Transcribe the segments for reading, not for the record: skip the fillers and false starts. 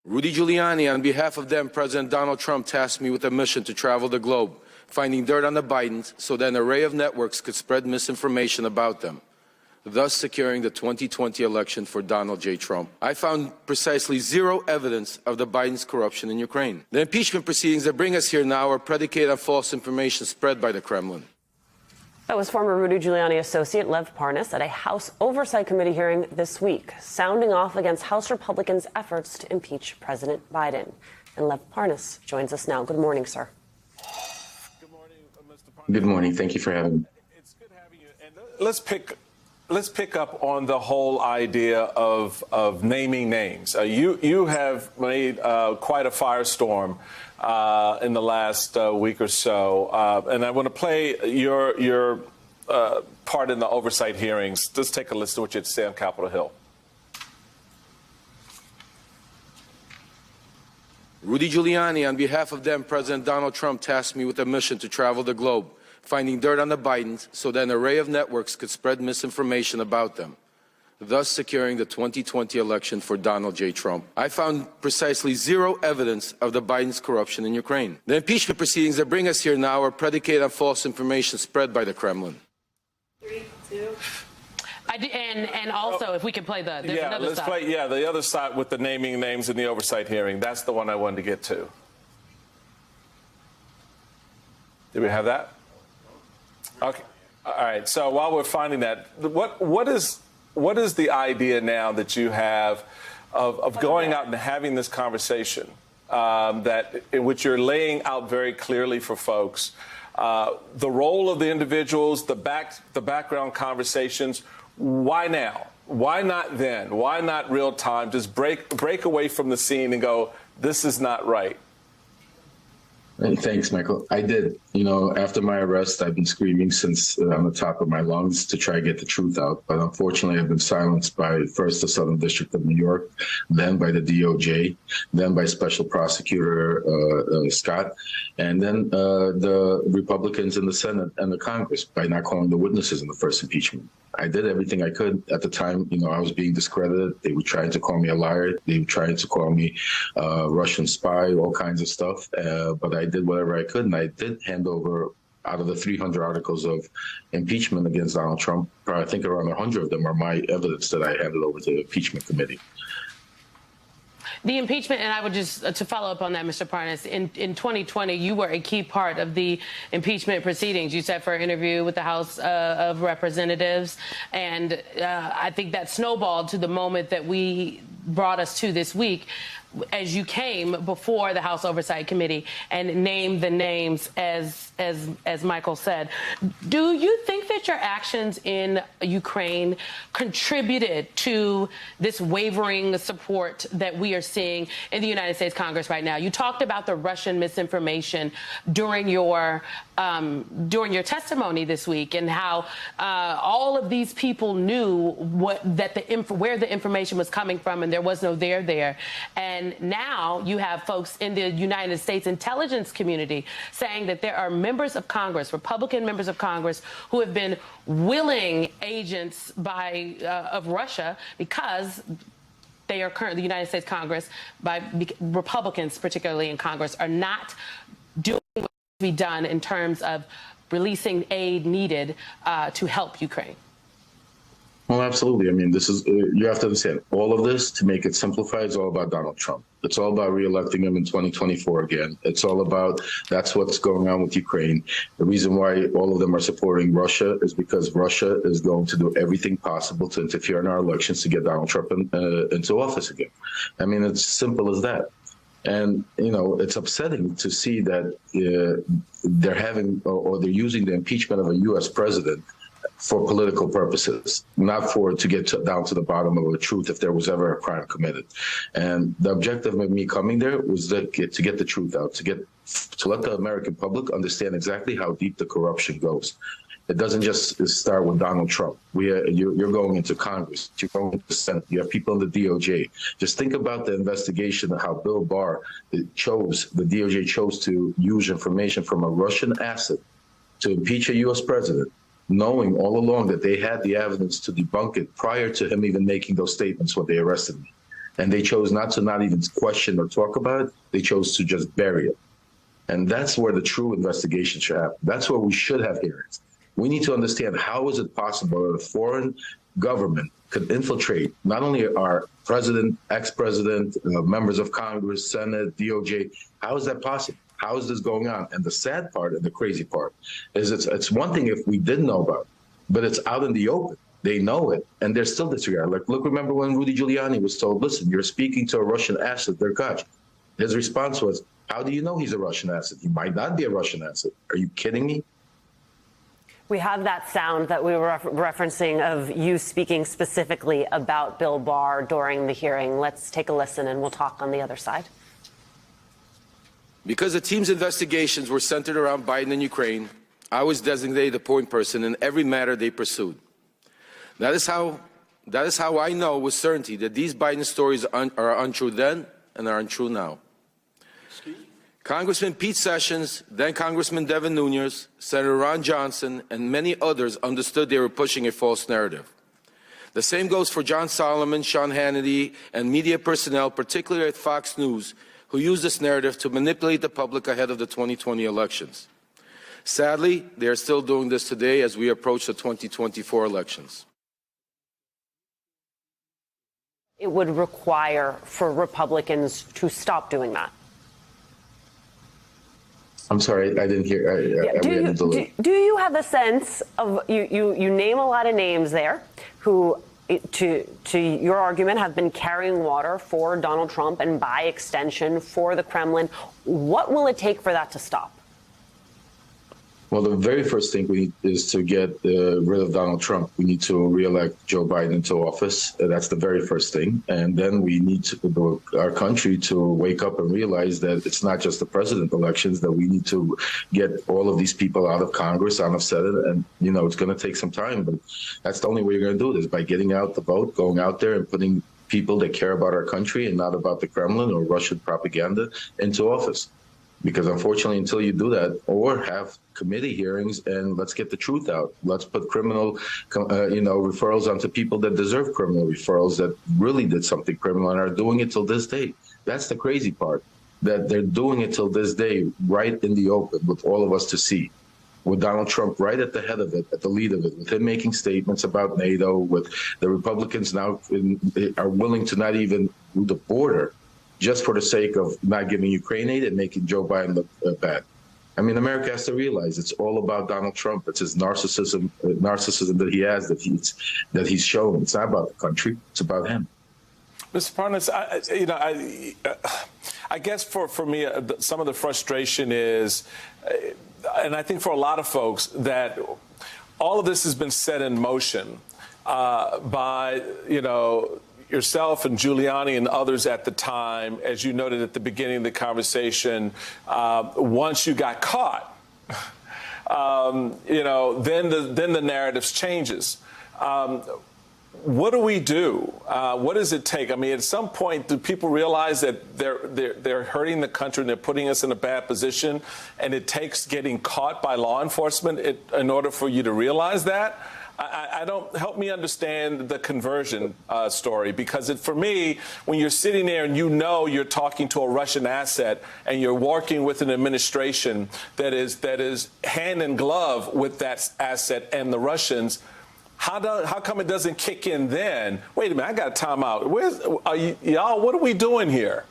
Rudy Giuliani, on behalf of then President Donald Trump, tasked me with a mission to travel the globe, finding dirt on the Bidens so that an array of networks could spread misinformation about them, thus securing the 2020 election for Donald J. Trump. I found precisely zero evidence of the Biden's corruption in Ukraine. The impeachment proceedings that bring us here now are predicated on false information spread by the Kremlin. That was former Rudy Giuliani associate Lev Parnas at a House Oversight Committee hearing this week, sounding off against House Republicans' efforts to impeach President Biden. And Lev Parnas joins us now. Good morning, sir. Good morning, Mr. Parnas. Good morning. Thank you for having me. It's good having you. And let's pick up on the whole idea of naming names. You have made quite a firestorm in the last week or so, and I want to play your part in the oversight hearings. Let's take a listen to what you had to say on Capitol Hill. Rudy Giuliani, on behalf of then President Donald Trump, tasked me with a mission to travel the globe, finding dirt on the Bidens so that an array of networks could spread misinformation about them, thus securing the 2020 election for Donald J. Trump. I found precisely zero evidence of the Biden's corruption in Ukraine. The impeachment proceedings that bring us here now are predicated on false information spread by the Kremlin. 3, 2. And also, if we can play the let's side. play the other side with the naming names in the oversight hearing. That's the one I wanted to get to. Did we have that? Okay. All right. So while we're finding that, what is the idea now that you have of going out and having this conversation in which you're laying out very clearly for folks the role of the individuals, the background conversations? Why now? Why not then? Why not real time? Just break away from the scene and go, this is not right. Thanks, Michael. I did. After my arrest, I've been screaming since on the top of my lungs to try to get the truth out. But unfortunately, I've been silenced by first the Southern District of New York, then by the DOJ, then by Special Prosecutor Scott, and then the Republicans in the Senate and the Congress by not calling the witnesses in the first impeachment. I did everything I could at the time. I was being discredited. They were trying to call me a liar. They were trying to call me a Russian spy, all kinds of stuff. But I did whatever I could, and I did hand over, out of the 300 articles of impeachment against Donald Trump, I think around 100 of them are my evidence that I handed over to the impeachment committee. The impeachment, and I would just, to follow up on that, Mr. Parnas, in 2020, you were a key part of the impeachment proceedings. You sat for an interview with the House of Representatives, and I think that snowballed to the moment that we brought us to this week, as you came before the House Oversight Committee and named the names as Michael said. Do you think that your actions in Ukraine contributed to this wavering support that we are seeing in the United States Congress right now? You talked about the Russian misinformation during your testimony this week, and how all of these people knew where the information was coming from, and there was no there. And now you have folks in the United States intelligence community saying that there are members of Congress, Republican members of Congress, who have been willing agents of Russia because they are currently, the United States Congress, by Republicans particularly in Congress, are not doing what needs to be done in terms of releasing aid needed to help Ukraine. Well, absolutely. I mean, this is, you have to understand, all of this, to make it simplified, is all about Donald Trump. It's all about reelecting him in 2024 again. It's all about, that's what's going on with Ukraine. The reason why all of them are supporting Russia is because Russia is going to do everything possible to interfere in our elections to get Donald Trump into office again. I mean, it's simple as that. And, it's upsetting to see that they're having, or they're using the impeachment of a U.S. president for political purposes, not to get down to the bottom of the truth if there was ever a crime committed. And the objective of me coming there was to get the truth out, to let the American public understand exactly how deep the corruption goes. It doesn't just start with Donald Trump. You're going into Congress, you're going into the Senate, you have people in the DOJ. Just think about the investigation of how Bill Barr the DOJ chose to use information from a Russian asset to impeach a U.S. president, knowing all along that they had the evidence to debunk it prior to him even making those statements when they arrested me. And they chose not even question or talk about it. They chose to just bury it. And that's where the true investigation should happen. That's where we should have hearings. We need to understand, how is it possible that a foreign government could infiltrate not only our president, ex-president, members of Congress, Senate, DOJ? How is that possible? How is this going on? And the sad part and the crazy part is it's one thing if we didn't know about it, but it's out in the open. They know it, and they're still disregarding. Like, look, remember when Rudy Giuliani was told, listen, you're speaking to a Russian asset, their coach. His response was, how do you know he's a Russian asset? He might not be a Russian asset. Are you kidding me? We have that sound that we were referencing of you speaking specifically about Bill Barr during the hearing. Let's take a listen, and we'll talk on the other side. Because the team's investigations were centered around Biden and Ukraine, I was designated the point person in every matter they pursued. That is how I know with certainty that these Biden stories are untrue then and are untrue now. Congressman Pete Sessions, then Congressman Devin Nunes, Senator Ron Johnson, and many others understood they were pushing a false narrative. The same goes for John Solomon, Sean Hannity, and media personnel, particularly at Fox News, who used this narrative to manipulate the public ahead of the 2020 elections. Sadly, they are still doing this today as we approach the 2024 elections. It would require for Republicans to stop doing that. I'm sorry, I didn't hear. Do you have a sense of, you name a lot of names there who, to your argument, have been carrying water for Donald Trump and by extension for the Kremlin. What will it take for that to stop? Well, the very first thing we need is to get rid of Donald Trump. We need to reelect Joe Biden into office. That's the very first thing. And then we need our country to wake up and realize that it's not just the president elections, that we need to get all of these people out of Congress, out of Senate. And, it's going to take some time. But that's the only way you're going to do it, is by getting out the vote, going out there and putting people that care about our country and not about the Kremlin or Russian propaganda into office. Because unfortunately, until you do that, or have committee hearings and let's get the truth out, let's put criminal, referrals onto people that deserve criminal referrals, that really did something criminal and are doing it till this day. That's the crazy part, that they're doing it till this day, right in the open with all of us to see. With Donald Trump right at the head of it, at the lead of it, with him making statements about NATO, with the Republicans now are willing to not even do the border, just for the sake of not giving Ukraine aid and making Joe Biden look bad. I mean, America has to realize it's all about Donald Trump. It's his narcissism that he has, that he's shown. It's not about the country. It's about him. Mr. Parnas, I guess for me, some of the frustration is, and I think for a lot of folks, that all of this has been set in motion by, yourself and Giuliani and others at the time, as you noted at the beginning of the conversation. Once you got caught, then the narrative changes. What do we do? What does it take? I mean, at some point, do people realize that they're hurting the country and they're putting us in a bad position, and it takes getting caught by law enforcement in order for you to realize that? I don't, help me understand the conversion story, because for me, when you're sitting there and you're talking to a Russian asset and you're working with an administration that is hand in glove with that asset and the Russians, how come it doesn't kick in then? Wait a minute, I got a time out. Y'all, what are we doing here?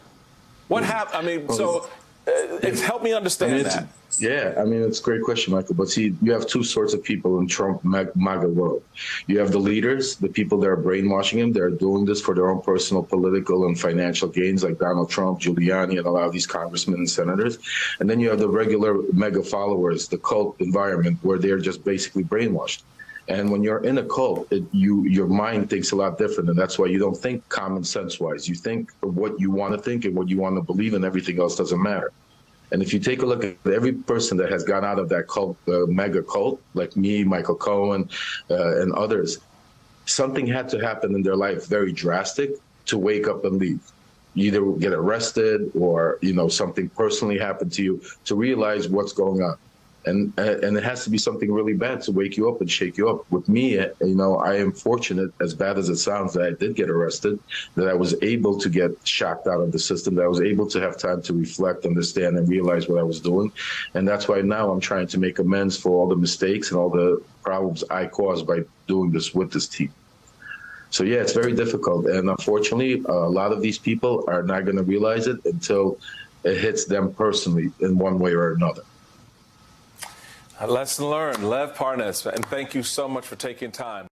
What happened? I mean, help me understand that. Yeah, I mean, it's a great question, Michael. But see, you have two sorts of people in Trump MAGA world. You have the leaders, the people that are brainwashing him. They're doing this for their own personal political and financial gains, like Donald Trump, Giuliani, and a lot of these congressmen and senators. And then you have the regular mega followers, the cult environment, where they're just basically brainwashed. And when you're in a cult, your mind thinks a lot different, and that's why you don't think common sense-wise. You think what you want to think and what you want to believe, and everything else doesn't matter. And if you take a look at every person that has gone out of that cult, mega cult, like me, Michael Cohen, and others, something had to happen in their life very drastic to wake up and leave. You either get arrested or, something personally happened to you to realize what's going on. And it has to be something really bad to wake you up and shake you up. With me, I am fortunate, as bad as it sounds, that I did get arrested, that I was able to get shocked out of the system, that I was able to have time to reflect, understand, and realize what I was doing. And that's why now I'm trying to make amends for all the mistakes and all the problems I caused by doing this with this team. So, yeah, it's very difficult. And unfortunately, a lot of these people are not going to realize it until it hits them personally in one way or another. A lesson learned. Lev Parnas, and thank you so much for taking time.